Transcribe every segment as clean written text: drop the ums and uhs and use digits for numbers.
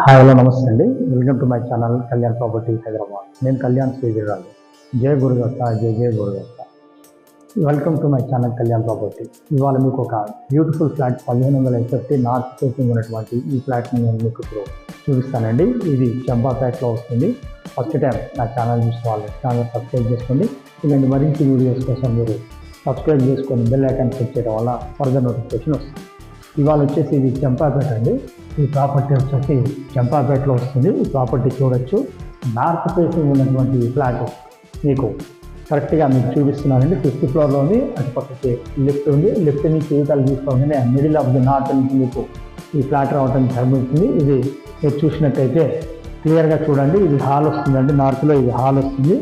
Hello నమస్తే అండి. Welcome to my channel Kalyan property Hyderabad. నేను కళ్యాణ్ శ్రీగిరాజు. జై గురుదత్త, జై జై Gurudatta. Welcome to my channel Kalyan property. ఇవాళ మీకు ఒక బ్యూటిఫుల్ ఫ్లాట్ 1550 నార్త్ ఫేసింగ్ ఉన్నటువంటి ఈ ఫ్లాట్ని నేను మీకు ఇప్పుడు చూపిస్తానండి. ఇది చంపాపేటలో వస్తుంది. ఫస్ట్ టైం నా ఛానల్ చూసిన వాళ్ళు ఛానల్ సబ్స్క్రైబ్ చేసుకోండి. ఇలాంటి మరింత వీడియోస్ కోసం మీరు సబ్స్క్రైబ్ చేసుకొని బెల్ ఐకాన్ క్లిక్ చేయడం వల్ల ఫర్దర్ నోటిఫికేషన్ వస్తుంది. ఇవాళ వచ్చేసి ఇది చంపాపేట అండి. ఈ ప్రాపర్టీ వచ్చేసి చంపాపేటలో వస్తుంది. ఈ ప్రాపర్టీ చూడొచ్చు. నార్త్ ఫేసింగ్ ఉన్నటువంటి ఈ ఫ్లాట్ మీకు కరెక్ట్గా మీకు చూపిస్తున్నానండి. 5th ఫ్లోర్లో ఉంది. అటు పక్కకి లిఫ్ట్ ఉంది. లిఫ్ట్ నుంచి ఈతలు తీసుకోగానే మిడిల్ ఆఫ్ ది నార్త్ నుంచి మీకు ఈ ఫ్లాట్ రావడం జరుగుతుంది. ఇది మీరు చూసినట్టయితే క్లియర్గా చూడండి. ఇది హాల్ వస్తుందండి. నార్త్లో ఇది హాల్ వస్తుంది.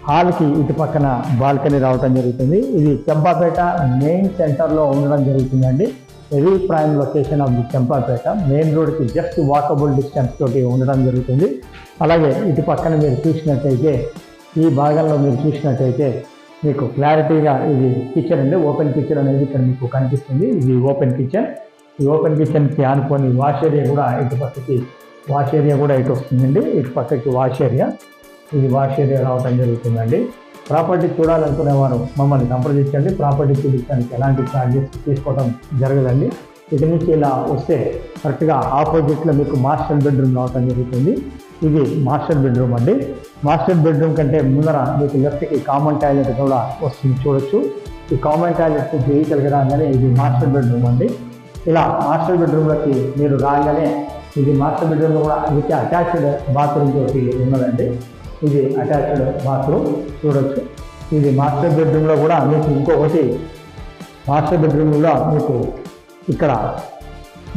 హాల్కి ఇటు పక్కన బాల్కనీ రావడం జరుగుతుంది. ఇది చంపాపేట మెయిన్ సెంటర్లో ఉండడం జరుగుతుందండి. Very prime location of the Champapet. Main రోడ్కి జస్ట్ వాకబుల్ డిస్టెన్స్ తోటి ఉండడం జరుగుతుంది. అలాగే ఇటు పక్కన మీరు చూసినట్టయితే ఈ భాగంలో మీరు చూసినట్టయితే మీకు క్లారిటీగా ఇది కిచెన్ అండి. ఓపెన్ కిచెన్ అనేది ఇక్కడ మీకు కనిపిస్తుంది. ఇది ఓపెన్ కిచెన్. ఈ ఓపెన్ కిచెన్కి ఆనుకొని వాష్ ఏరియా కూడా ఇటు పక్కకి వాష్ ఏరియా కూడా ఇటు వస్తుందండి. ఇటు పక్కకి వాష్ ఏరియా, ఇది వాష్ ఏరియా రావడం జరుగుతుందండి. ప్రాపర్టీ చూడాలనుకునేవారు మమ్మల్ని సంప్రదించండి. ప్రాపర్టీ చూపించడానికి ఎలాంటి ఛార్జెస్ తీసుకోవడం జరగదండి. ఇటు నుంచి ఇలా వస్తే కరెక్ట్గా ఆపోజిట్లో మీకు మాస్టర్ బెడ్రూమ్ రావడం జరుగుతుంది. ఇది మాస్టర్ బెడ్రూమ్ అండి. మాస్టర్ బెడ్రూమ్ కంటే ముందర మీకు లెఫ్ట్కి కామన్ టాయిలెట్ కూడా వస్తుంది చూడొచ్చు. ఈ కామన్ టాయిలెట్ వెహికల్కి రాగానే ఇది మాస్టర్ బెడ్రూమ్ అండి. ఇలా మాస్టర్ బెడ్రూమ్లోకి మీరు రాగానే ఇది మాస్టర్ బెడ్రూమ్లో కూడా ఇది అటాచ్డ్ బాత్రూమ్ తోటి ఉన్నదండి. ఇది అటాచ్డ్ బాత్రూమ్ చూడొచ్చు. ఇది మాస్టర్ బెడ్రూమ్లో కూడా మీకు ఇంకొకటి మాస్టర్ బెడ్రూమ్లో మీకు ఇక్కడ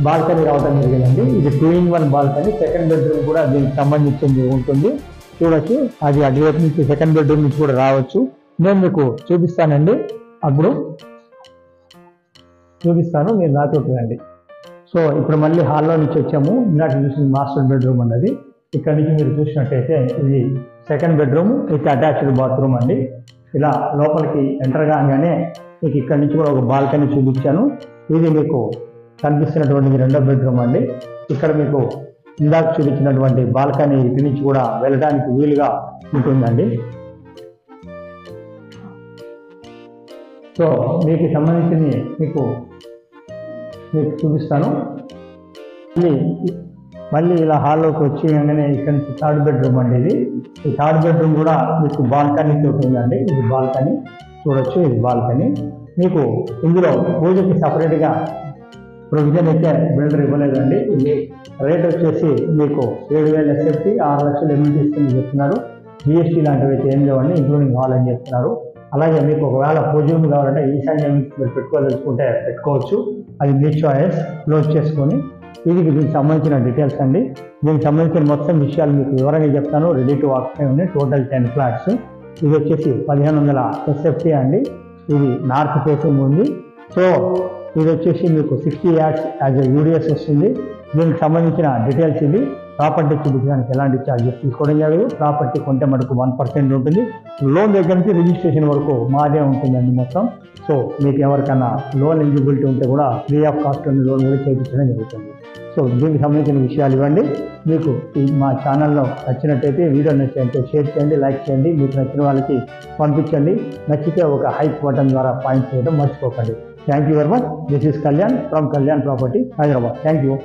బాల్కనీ రావడం జరిగిందండి. ఇది 2-in-1 బాల్కనీ. సెకండ్ బెడ్రూమ్ కూడా దీనికి సంబంధించింది ఉంటుంది చూడొచ్చు. అది అటువైపు నుంచి సెకండ్ బెడ్రూమ్ నుంచి కూడా రావచ్చు. నేను మీకు చూపిస్తానండి. అప్పుడు చూపిస్తాను, మీరు నాతో రండి. సో ఇప్పుడు మళ్ళీ హాల్లో నుంచి వచ్చాము. ఇందాక చూసిన మాస్టర్ బెడ్రూమ్ అన్నది ఇక్కడ నుంచి మీరు చూసినట్టయితే ఇది సెకండ్ బెడ్రూమ్, ఇది అటాచ్డ్ బాత్రూమ్ అండి. ఇలా లోపలికి ఎంటర్ కాగానే మీకు ఇక్కడ నుంచి కూడా ఒక బాల్కనీ చూపించాను. ఇది మీకు కనిపిస్తున్నటువంటి రెండో బెడ్రూమ్ అండి. ఇక్కడ మీకు ఇందాక చూపించినటువంటి బాల్కనీ ఇటు నుంచి కూడా వెళ్ళడానికి వీలుగా ఉంటుందండి. సో మీకు సంబంధించిన మీకు చూపిస్తాను. మళ్ళీ ఇలా హాల్లోకి వచ్చి వెంటనే ఇక్కడ నుంచి థర్డ్ బెడ్రూమ్ అండి. ఇది ఈ థర్డ్ బెడ్రూమ్ కూడా మీకు బాల్కనీ తోటి ఉందండి. ఇది బాల్కనీ చూడొచ్చు. ఇది బాల్కనీ. మీకు ఇందులో పూజకి సపరేట్గా ప్రొవిజన్ అయితే బిల్డర్ ఇవ్వలేదండి. ఇది రేట్ వచ్చేసి మీకు 7,000 ఎస్ఎఫ్టీ, 6 లక్షలు ఎమ్యూనిటీస్ కింద చెప్తున్నారు. జిఎస్టీ లాంటివి అయితే ఏం లేవండి, ఇంక్లూడింగ్ హాల్ అని చెప్తున్నారు. అలాగే మీకు ఒకవేళ పూజ కావాలంటే ఈశాన్యం మీరు పెట్టుకోదలుచుకుంటే పెట్టుకోవచ్చు. అది మీ చాయిస్. క్లోజ్ చేసుకొని ఇది దీనికి సంబంధించిన డీటెయిల్స్ అండి. దీనికి సంబంధించిన మొత్తం విషయాలు మీకు వివరంగా చెప్తాను. రెడీ టు ఆక్యుపై ఉన్నాయి. Total 10 flats. ఇది వచ్చేసి 1500 ఎస్ఎఫ్టీ అండి. ఇది నార్త్ ఫేసింగ్ ఉంది. సో ఇది వచ్చేసి మీకు 60 యార్డ్స్ యాజ్ ఎ యూడిఎస్ వస్తుంది. దీనికి సంబంధించిన డీటెయిల్స్ ఇది. ప్రాపర్టీ చూపించడానికి ఎలాంటి ఛార్జెస్ తీసుకోవడం జరగదు. ప్రాపర్టీ కొంటే మనకు 1% ఉంటుంది. లోన్ దగ్గర నుంచి రిజిస్ట్రేషన్ వరకు మాదే ఉంటుందండి మొత్తం. సో మీకు ఎవరికైనా లోన్ ఎలిజిబిలిటీ ఉంటే కూడా ఫ్రీ ఆఫ్ కాస్ట్ లోన్ కూడా చేయించడం జరుగుతుంది. సో దీనికి సంబంధించిన విషయాలు ఇవ్వండి. మీకు మా ఛానల్లో నచ్చినట్టయితే వీడియో నచ్చినట్టే షేర్ చేయండి, లైక్ చేయండి. మీకు నచ్చిన వాళ్ళకి పంపించండి. నచ్చితే ఒక హైప్ బటన్ ద్వారా పాయింట్ చేయడం మర్చిపోకండి. Thank you very much. This is Kalyan from Kalyan property Hyderabad. Thank you.